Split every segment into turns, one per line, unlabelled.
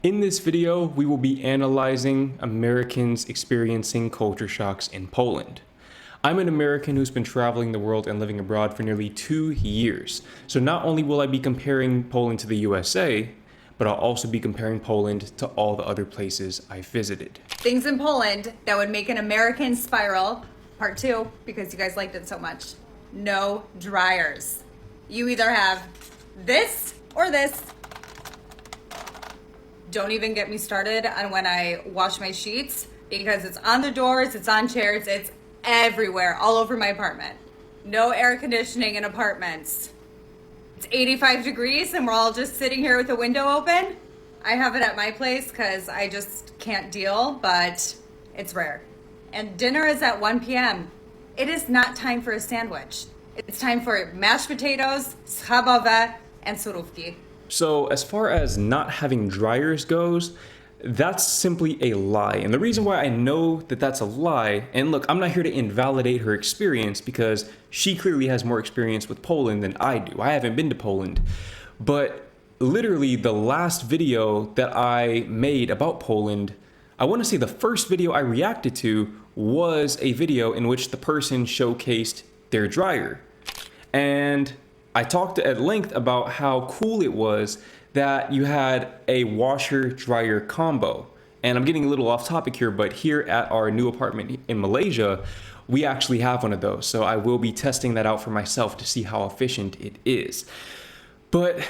In this video, we will be analyzing Americans experiencing culture shocks in Poland. I'm an American who's been traveling the world and living abroad for nearly 2 years. So not only will I be comparing Poland to the USA, but I'll also be comparing Poland to all the other places I visited.
Things in Poland that would make an American spiral, part 2, because you guys liked it so much. No dryers. You either have this or this. Don't even get me started on when I wash my sheets, because it's on the doors, it's on chairs, it's everywhere, all over my apartment. No air conditioning in apartments. It's 85 degrees and we're all just sitting here with the window open. I have it at my place because I just can't deal, but it's rare. And dinner is at 1 p.m. It is not time for a sandwich. It's time for mashed potatoes, schabowe, and surówki.
So as far as not having dryers goes, that's simply a lie. And the reason why I know that that's a lie, and look, I'm not here to invalidate her experience because she clearly has more experience with Poland than I do. I haven't been to Poland. But literally the last video that I made about Poland, I want to say the first video I reacted to was a video in which the person showcased their dryer. And I talked at length about how cool it was that you had a washer-dryer combo. And I'm getting a little off topic here, but here at our new apartment in Malaysia, we actually have one of those. So I will be testing that out for myself to see how efficient it is. But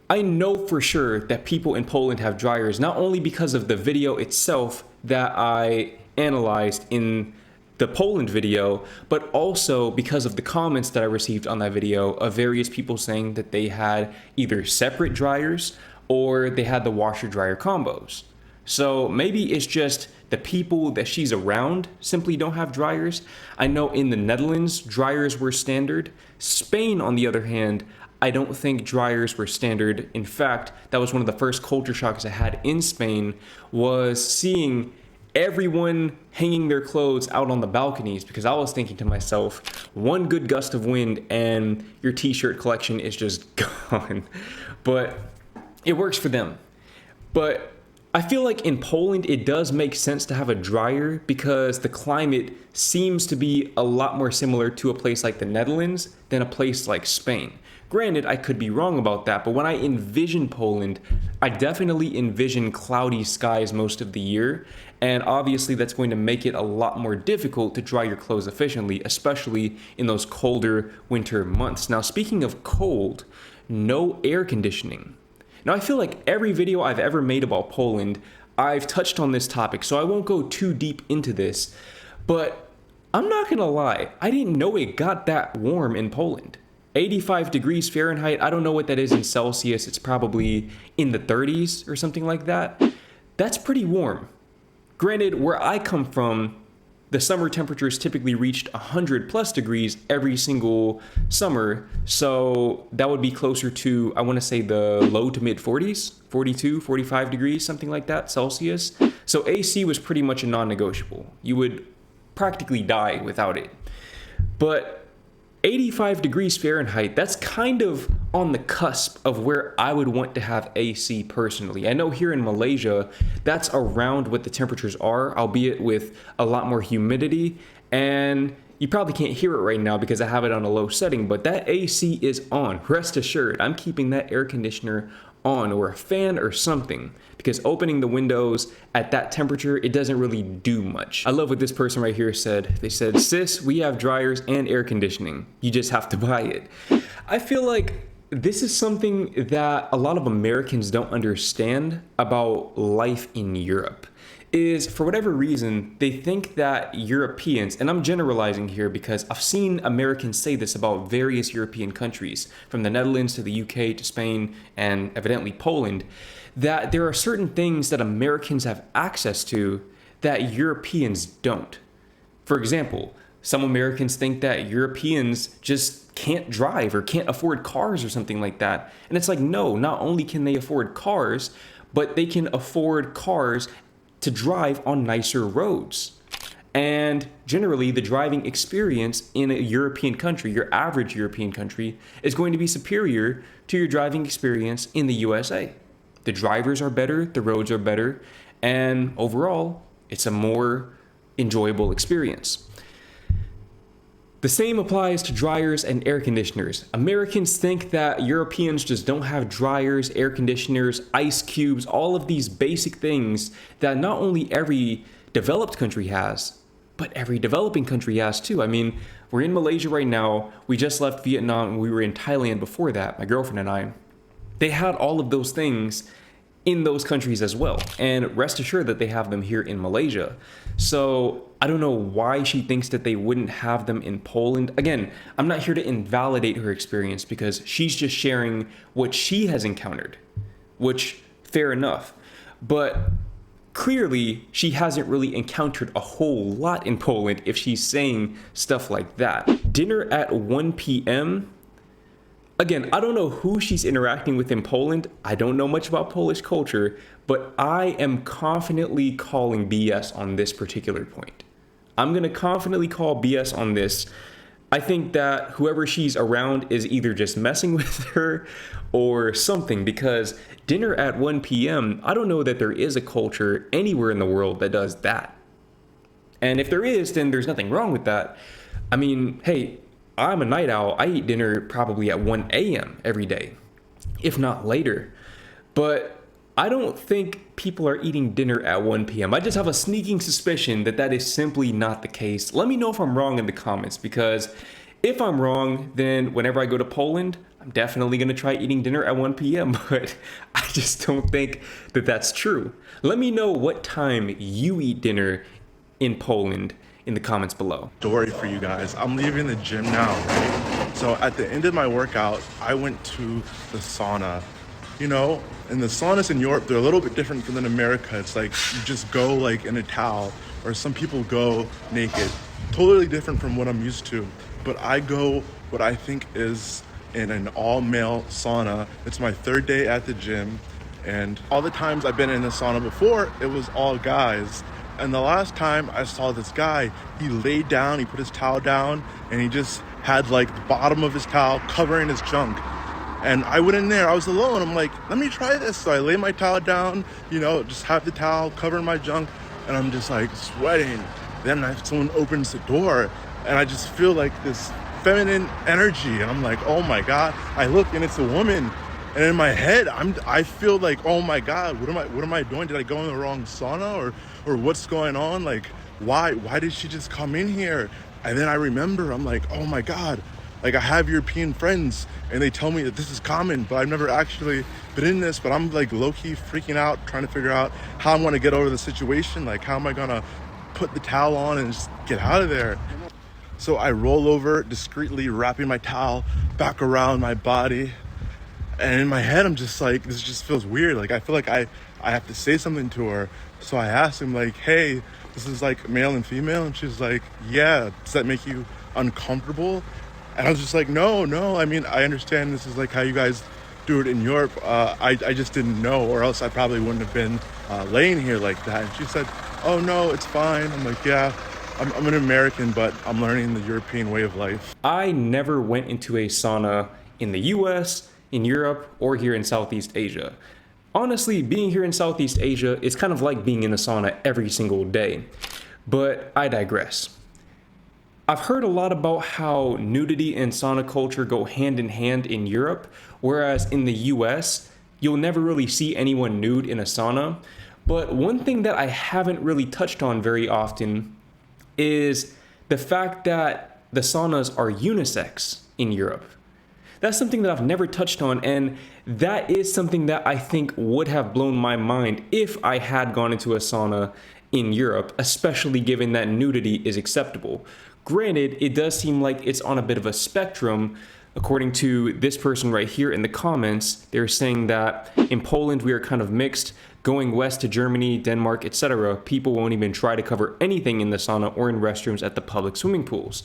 I know for sure that people in Poland have dryers, not only because of the video itself that I analyzed in the Poland video, but also because of the comments that I received on that video of various people saying that they had either separate dryers or they had the washer dryer combos. So maybe it's just the people that she's around simply don't have dryers. I know in the Netherlands, dryers were standard. Spain, on the other hand, I don't think dryers were standard. In fact, that was one of the first culture shocks I had in Spain, was seeing everyone hanging their clothes out on the balconies, because I was thinking to myself, one good gust of wind and your t-shirt collection is just gone. But it works for them. But I feel like in Poland it does make sense to have a dryer because the climate seems to be a lot more similar to a place like the Netherlands than a place like Spain. Granted, I could be wrong about that, but when I envision Poland, I definitely envision cloudy skies most of the year, and obviously that's going to make it a lot more difficult to dry your clothes efficiently, especially in those colder winter months. Now, speaking of cold, no air conditioning. Now, I feel like every video I've ever made about Poland, I've touched on this topic, so I won't go too deep into this, but I'm not gonna lie, I didn't know it got that warm in Poland. 85 degrees Fahrenheit, I don't know what that is in Celsius, it's probably in the 30s or something like that. That's pretty warm. Granted, where I come from, the summer temperatures typically reached 100 plus degrees every single summer, so that would be closer to, I want to say, the low to mid 40s, 42, 45 degrees, something like that, Celsius. So AC was pretty much a non-negotiable. You would practically die without it. But 85 degrees Fahrenheit, that's kind of on the cusp of where I would want to have AC personally. I know here in Malaysia, that's around what the temperatures are, albeit with a lot more humidity. And you probably can't hear it right now because I have it on a low setting, but that AC is on. Rest assured, I'm keeping that air conditioner on, or a fan or something, because opening the windows at that temperature, it doesn't really do much. I love what this person right here said. They said, "Sis, we have dryers and air conditioning. You just have to buy it." I feel like this is something that a lot of Americans don't understand about life in Europe. Is for whatever reason, they think that Europeans, and I'm generalizing here because I've seen Americans say this about various European countries, from the Netherlands to the UK to Spain and evidently Poland, that there are certain things that Americans have access to that Europeans don't. For example, some Americans think that Europeans just can't drive or can't afford cars or something like that. And it's like, no, not only can they afford cars, but they can afford cars to drive on nicer roads. And generally, the driving experience in a European country, your average European country, is going to be superior to your driving experience in the USA. The drivers are better, the roads are better, and overall, it's a more enjoyable experience. The same applies to dryers and air conditioners. Americans think that Europeans just don't have dryers, air conditioners, ice cubes, all of these basic things that not only every developed country has, but every developing country has too. I mean, we're in Malaysia right now. We just left Vietnam and we were in Thailand before that, my girlfriend and I. They had all of those things in those countries as well. And rest assured that they have them here in Malaysia. So I don't know why she thinks that they wouldn't have them in Poland. Again, I'm not here to invalidate her experience because she's just sharing what she has encountered, which fair enough. But clearly she hasn't really encountered a whole lot in Poland if she's saying stuff like that. Dinner at 1 p.m. Again, I don't know who she's interacting with in Poland. I don't know much about Polish culture, but I am confidently calling BS on this particular point. I'm going to confidently call BS on this. I think that whoever she's around is either just messing with her or something, because dinner at 1 p.m., I don't know that there is a culture anywhere in the world that does that. And if there is, then there's nothing wrong with that. I mean, hey, I'm a night owl. I eat dinner probably at 1 a.m. every day, if not later. But I don't think people are eating dinner at 1 p.m. I just have a sneaking suspicion that that is simply not the case. Let me know if I'm wrong in the comments, because if I'm wrong, then whenever I go to Poland, I'm definitely going to try eating dinner at 1 p.m. But I just don't think that that's true. Let me know what time you eat dinner in Poland in the comments below.
Story for you guys. I'm leaving the gym now, right? So at the end of my workout, I went to the sauna. You know, and the saunas in Europe, they're a little bit different than America. It's like you just go like in a towel, or some people go naked. Totally different from what I'm used to. But I go what I think is in an all-male sauna. It's my third day at the gym, and all the times I've been in a sauna before, it was all guys. And the last time I saw this guy, he laid down, he put his towel down, and he just had like the bottom of his towel covering his junk. And I went in there, I was alone. I'm like, let me try this. So I lay my towel down, you know, just have the towel covering my junk, and I'm just like sweating. Then someone opens the door, and I just feel like this feminine energy, and I'm like, oh my God. I look, and it's a woman. And in my head, I feel like, oh my God, what am I doing? Did I go in the wrong sauna, or what's going on? Like, why did she just come in here? And then I remember, I'm like, oh my God, like I have European friends and they tell me that this is common, but I've never actually been in this. But I'm like low-key freaking out, trying to figure out how I'm going to get over the situation. Like, how am I going to put the towel on and just get out of there? So I roll over discreetly, wrapping my towel back around my body. And in my head, I'm just like, this just feels weird. Like, I feel like I have to say something to her. So I asked him, like, hey, this is like male and female. And she's like, yeah, does that make you uncomfortable? And I was just like, no. I mean, I understand this is like how you guys do it in Europe. I just didn't know, or else I probably wouldn't have been laying here like that. And she said, oh, no, it's fine. I'm like, yeah, I'm an American, but I'm learning the European way of life.
I never went into a sauna in the US, in Europe, or here in Southeast Asia. Honestly, being here in Southeast Asia is kind of like being in a sauna every single day. But I digress. I've heard a lot about how nudity and sauna culture go hand in hand in Europe, whereas in the US, you'll never really see anyone nude in a sauna. But one thing that I haven't really touched on very often is the fact that the saunas are unisex in Europe. That's something that I've never touched on, and that is something that I think would have blown my mind if I had gone into a sauna in Europe, especially given that nudity is acceptable. Granted, it does seem like it's on a bit of a spectrum. According to this person right here in the comments, they're saying that in Poland we are kind of mixed. Going west to Germany, Denmark, etc., people won't even try to cover anything in the sauna or in restrooms at the public swimming pools.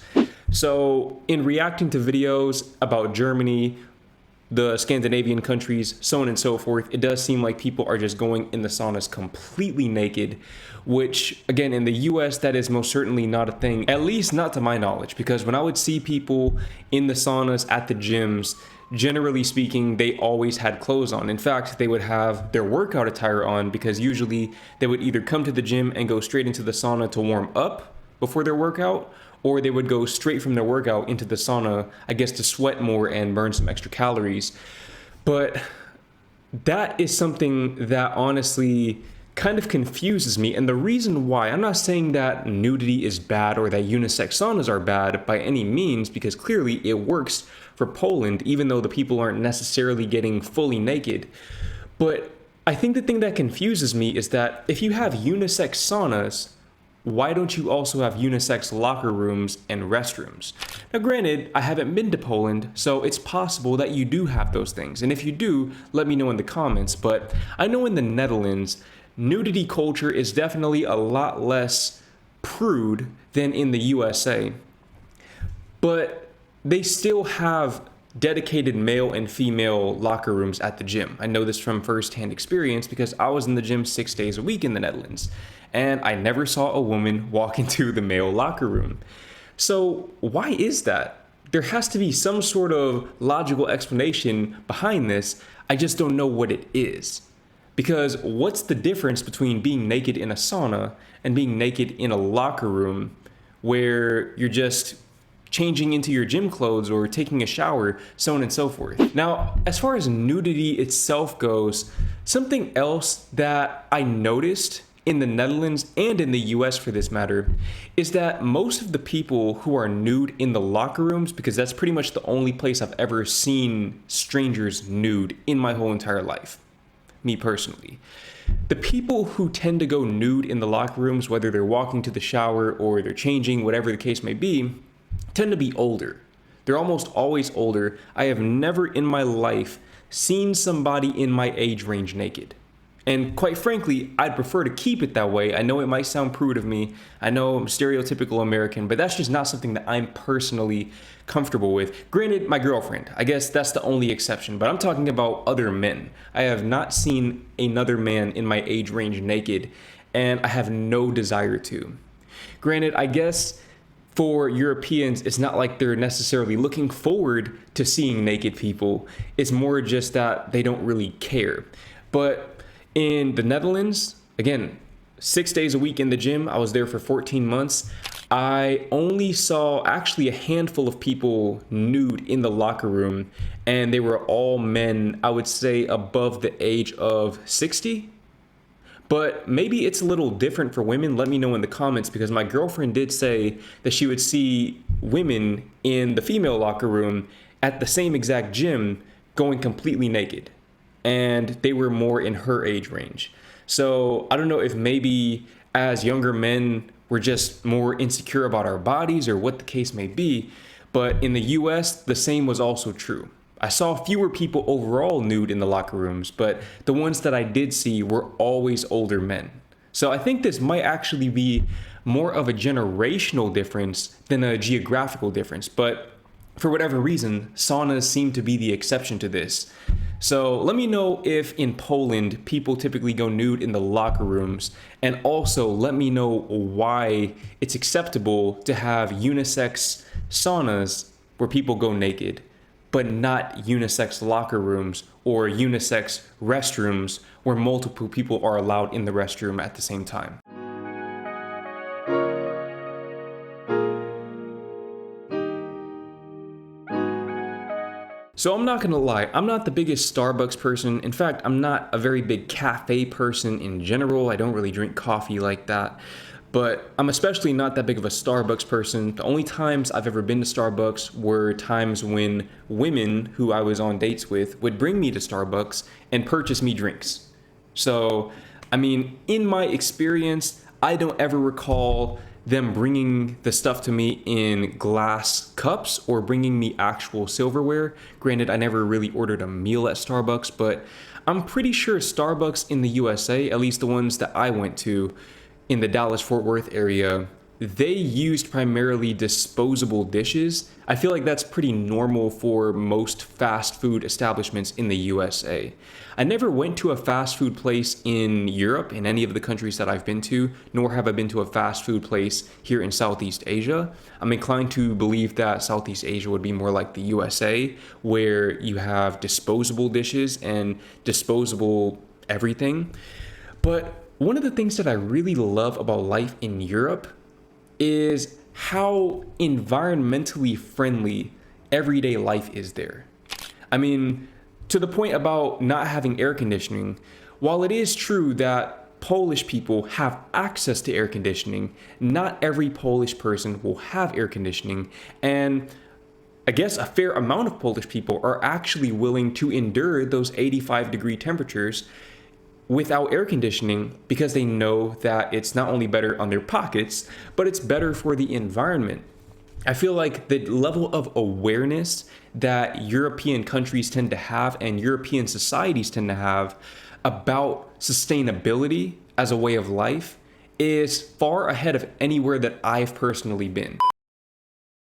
So in reacting to videos about Germany, the Scandinavian countries, so on and so forth, it does seem like people are just going in the saunas completely naked, which again, in the US, that is most certainly not a thing, at least not to my knowledge, because when I would see people in the saunas at the gyms, generally speaking, they always had clothes on. In fact, they would have their workout attire on because usually they would either come to the gym and go straight into the sauna to warm up before their workout, or they would go straight from their workout into the sauna, I guess, to sweat more and burn some extra calories. But that is something that honestly kind of confuses me. And the reason why, I'm not saying that nudity is bad or that unisex saunas are bad by any means, because clearly it works for Poland, even though the people aren't necessarily getting fully naked. But I think the thing that confuses me is that if you have unisex saunas, why don't you also have unisex locker rooms and restrooms? Now, granted, I haven't been to Poland, so it's possible that you do have those things. And if you do, let me know in the comments. But I know in the Netherlands, nudity culture is definitely a lot less prude than in the USA. But they still have dedicated male and female locker rooms at the gym. I know this from firsthand experience because I was in the gym 6 days a week in the Netherlands, and I never saw a woman walk into the male locker room. So why is that? There has to be some sort of logical explanation behind this. I just don't know what it is. Because what's the difference between being naked in a sauna and being naked in a locker room where you're just changing into your gym clothes or taking a shower, so on and so forth? Now, as far as nudity itself goes, something else that I noticed in the Netherlands and in the US for this matter is that most of the people who are nude in the locker rooms, because that's pretty much the only place I've ever seen strangers nude in my whole entire life, me personally. The people who tend to go nude in the locker rooms, whether they're walking to the shower or they're changing, whatever the case may be, tend to be older. They're almost always older. I have never in my life seen somebody in my age range naked. And quite frankly, I'd prefer to keep it that way. I know it might sound prude of me. I know I'm stereotypical American, but that's just not something that I'm personally comfortable with. Granted, my girlfriend, I guess that's the only exception, but I'm talking about other men. I have not seen another man in my age range naked, and I have no desire to. Granted, I guess for Europeans, it's not like they're necessarily looking forward to seeing naked people. It's more just that they don't really care. But in the Netherlands, again, 6 days a week in the gym, I was there for 14 months. I only saw actually a handful of people nude in the locker room, and they were all men, I would say above the age of 60. But maybe it's a little different for women. Let me know in the comments, because my girlfriend did say that she would see women in the female locker room at the same exact gym going completely naked. And they were more in her age range. So I don't know if maybe as younger men, we're just more insecure about our bodies or what the case may be. But in the US, the same was also true. I saw fewer people overall nude in the locker rooms, but the ones that I did see were always older men. So I think this might actually be more of a generational difference than a geographical difference. But for whatever reason, saunas seem to be the exception to this. So let me know if in Poland people typically go nude in the locker rooms, and also let me know why it's acceptable to have unisex saunas where people go naked, but not unisex locker rooms or unisex restrooms where multiple people are allowed in the restroom at the same time. So I'm not gonna lie, I'm not the biggest Starbucks person. In fact, I'm not a very big cafe person in general. I don't really drink coffee like that. But I'm especially not that big of a Starbucks person. The only times I've ever been to Starbucks were times when women who I was on dates with would bring me to Starbucks and purchase me drinks. So, I mean, in my experience, I don't ever recall them bringing the stuff to me in glass cups or bringing me actual silverware. Granted, I never really ordered a meal at Starbucks, but I'm pretty sure Starbucks in the USA, at least the ones that I went to in the Dallas-Fort Worth area, they used primarily disposable dishes. I feel like that's pretty normal for most fast food establishments in the USA. I never went to a fast food place in Europe, in any of the countries that I've been to, nor have I been to a fast food place here in Southeast Asia. I'm inclined to believe that Southeast Asia would be more like the USA, where you have disposable dishes and disposable everything. But one of the things that I really love about life in Europe is how environmentally friendly everyday life is there. I mean, to the point about not having air conditioning, while it is true that Polish people have access to air conditioning, not every Polish person will have air conditioning, and I guess a fair amount of Polish people are actually willing to endure those 85-degree temperatures without air conditioning because they know that it's not only better on their pockets, but it's better for the environment. I feel like the level of awareness that European countries tend to have and European societies tend to have about sustainability as a way of life is far ahead of anywhere that I've personally been.